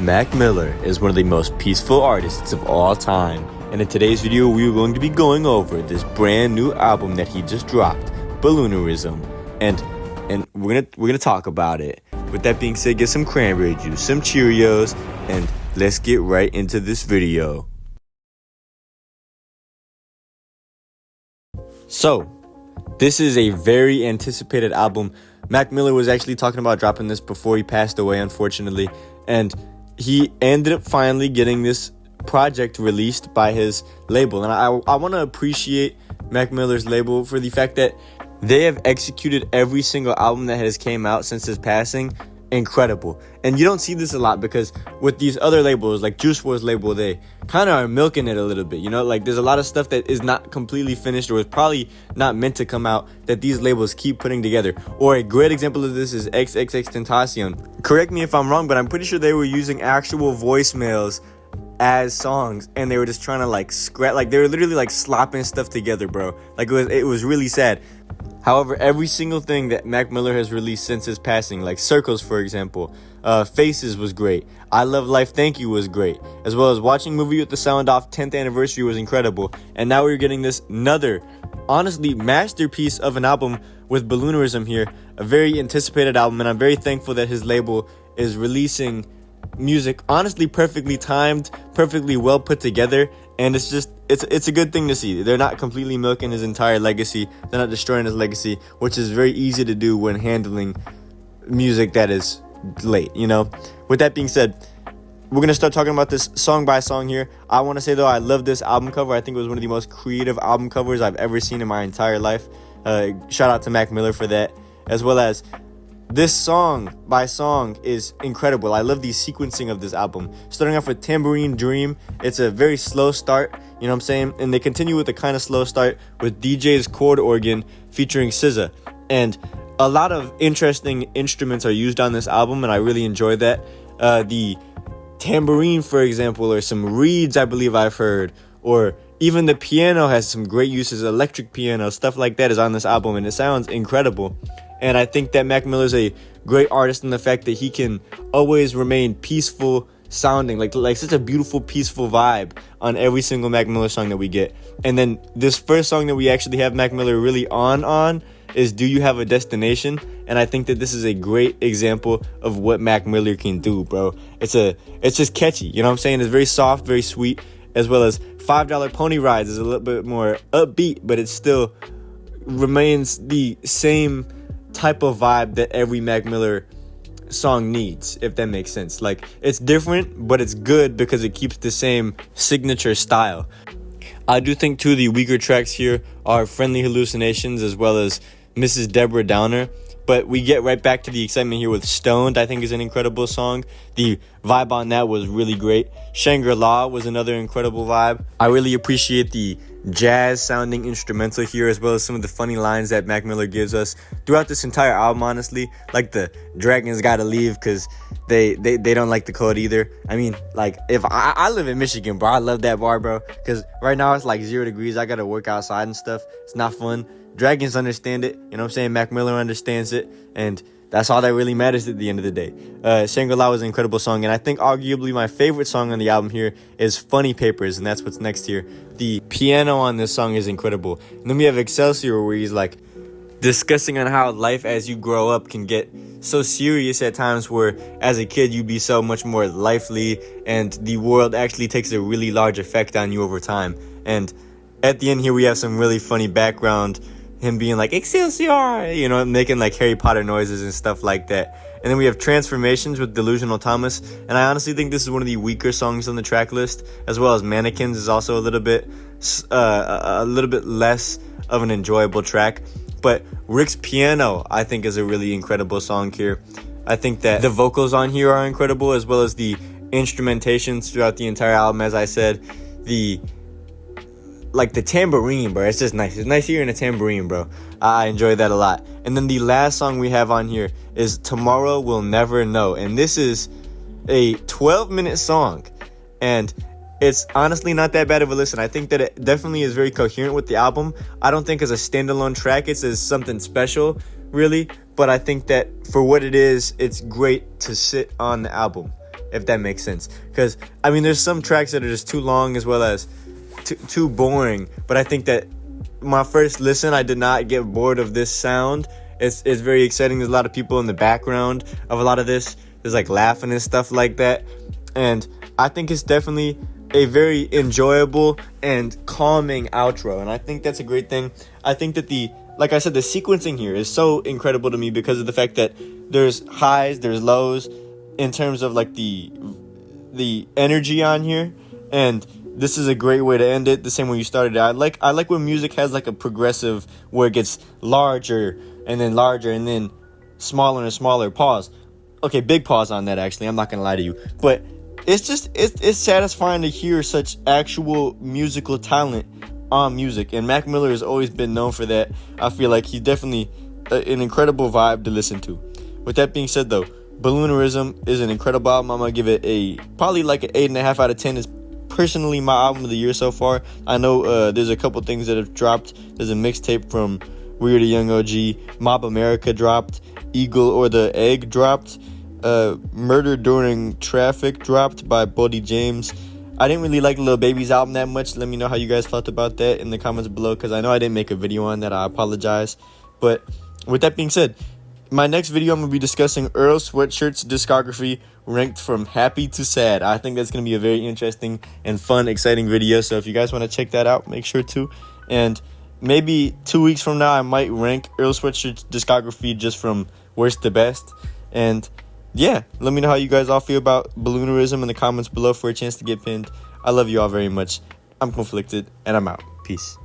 Mac Miller is one of the most peaceful artists of all time, and in today's video we are going to be going over this brand new album that he just dropped, Balloonism, and we're gonna talk about it. With that being said, get some cranberry juice, some Cheerios, and let's get right into this video. So, this is a very anticipated album. Mac Miller was actually talking about dropping this before he passed away, unfortunately, and he ended up finally getting this project released by his label. And I want to appreciate Mac Miller's label for the fact that they have executed every single album that has came out since his passing incredible. And you don't see this a lot because with these other labels, like Juice WRLD's label, they kind of are milking it a little bit, you know? Like, there's a lot of stuff that is not completely finished or is probably not meant to come out that these labels keep putting together. Or a great example of this is XXXTentacion. Correct me if I'm wrong, but I'm pretty sure they were using actual voicemails as songs, and they were just trying to like scrap, like they were literally like slopping stuff together, bro. Like it was really sad. However, every single thing that Mac Miller has released since his passing, like Circles, for example, Faces was great, I Love Life, Thank You was great, as well as Watching Movie with the Sound Off 10th Anniversary was incredible, and now we're getting this another, honestly, masterpiece of an album with Balloonism here, a very anticipated album, and I'm very thankful that his label is releasing music honestly perfectly timed, perfectly well put together, and it's a good thing to see. They're not completely milking his entire legacy, they're not destroying his legacy, which is very easy to do when handling music that is late, you know. With that being said, we're gonna start talking about this song by song here. I want to say though, I love this album cover. I think it was one of the most creative album covers I've ever seen in my entire life. Shout out to Mac Miller for that, as well as this song by song is incredible. I love the sequencing of this album. Starting off with Tambourine Dream, it's a very slow start, you know what I'm saying? And they continue with a kind of slow start with DJ's chord organ featuring SZA. And a lot of interesting instruments are used on this album, and I really enjoy that. The tambourine, for example, or some reeds I believe I've heard, or even the piano has some great uses, electric piano, stuff like that is on this album, and it sounds incredible. And I think that Mac Miller's a great artist in the fact that he can always remain peaceful sounding, like such a beautiful, peaceful vibe on every single Mac Miller song that we get. And then this first song that we actually have Mac Miller really on is Do You Have a Destination? And I think that this is a great example of what Mac Miller can do, bro. It's just catchy, you know what I'm saying? It's very soft, very sweet, as well as $5 Pony Rides is a little bit more upbeat, but it still remains the same type of vibe that every Mac Miller song needs, if that makes sense. Like, it's different, but it's good because it keeps the same signature style. I do think two of the weaker tracks here are Friendly Hallucinations as well as Mrs. Deborah Downer, but we get right back to the excitement here with Stoned. I think is an incredible song. The vibe on that was really great. Shangri-La was another incredible vibe. I really appreciate the jazz sounding instrumental here, as well as some of the funny lines that Mac Miller gives us throughout this entire album, honestly. Like the dragons gotta leave because they don't like the cold either. I mean, like, if I live in Michigan, bro, I love that bar, bro, because right now it's like 0 degrees. I gotta work outside and stuff. It's not fun. Dragons understand it, you know what I'm saying? Mac Miller understands it, and that's all that really matters at the end of the day. Shangri-La was an incredible song, and I think arguably my favorite song on the album here is Funny Papers, and that's what's next here. The piano on this song is incredible. And then we have Excelsior, where he's like discussing on how life as you grow up can get so serious at times, where as a kid you'd be so much more lively, and the world actually takes a really large effect on you over time. And at the end here we have some really funny background, him being like Excelsior, you know, making like Harry Potter noises and stuff like that. And then we have Transformations with Delusional Thomas, and I honestly think this is one of the weaker songs on the track list, as well as Mannequins is also a little bit less of an enjoyable track. But Rick's Piano, I think, is a really incredible song here. I think that the vocals on here are incredible, as well as the instrumentations throughout the entire album. As I said, the tambourine, bro, it's just nice. It's nice hearing a tambourine, bro. I enjoy that a lot. And then the last song we have on here is Tomorrow We'll Never Know, and this is a 12-minute song, and it's honestly not that bad of a listen. I think that it definitely is very coherent with the album. I don't think as a standalone track it's as something special, really, but I think that for what it is, it's great to sit on the album. if that makes sense. Because, I mean, there's some tracks that are just too long as well as too boring. But I think that my first listen, I did not get bored of this sound. It's very exciting. There's a lot of people in the background of a lot of this. There's like laughing and stuff like that. And I think it's definitely a very enjoyable and calming outro. And I think that's a great thing. I think that like I said, the sequencing here is so incredible to me because of the fact that there's highs, there's lows in terms of like the energy on here. And this is a great way to end it, the same way you started it. I like when music has like a progressive where it gets larger and then smaller and smaller. Pause. Okay, big pause on that actually. I'm not gonna lie to you. But it's satisfying to hear such actual musical talent on music. And Mac Miller has always been known for that. I feel like he's definitely an incredible vibe to listen to. With that being said though, Balloonism is an incredible album. I'm gonna give it probably like an 8.5 out of 10. It's personally my album of the year so far. I know there's a couple things that have dropped. There's a mixtape from Weird Young OG. Mob America dropped. Eagle or the Egg dropped. Murder During Traffic dropped by Bodie James. I didn't really like Lil Baby's album that much. Let me know how you guys felt about that in the comments below, because I know I didn't make a video on that. I apologize. But with that being said, my next video, I'm going to be discussing Earl Sweatshirt's discography ranked from happy to sad. I think that's going to be a very interesting and fun, exciting video. So if you guys want to check that out, make sure to. And maybe 2 weeks from now, I might rank Earl Sweatshirt's discography just from worst to best. And yeah, let me know how you guys all feel about Balloonism in the comments below for a chance to get pinned. I love you all very much. I'm conflicted, and I'm out. Peace.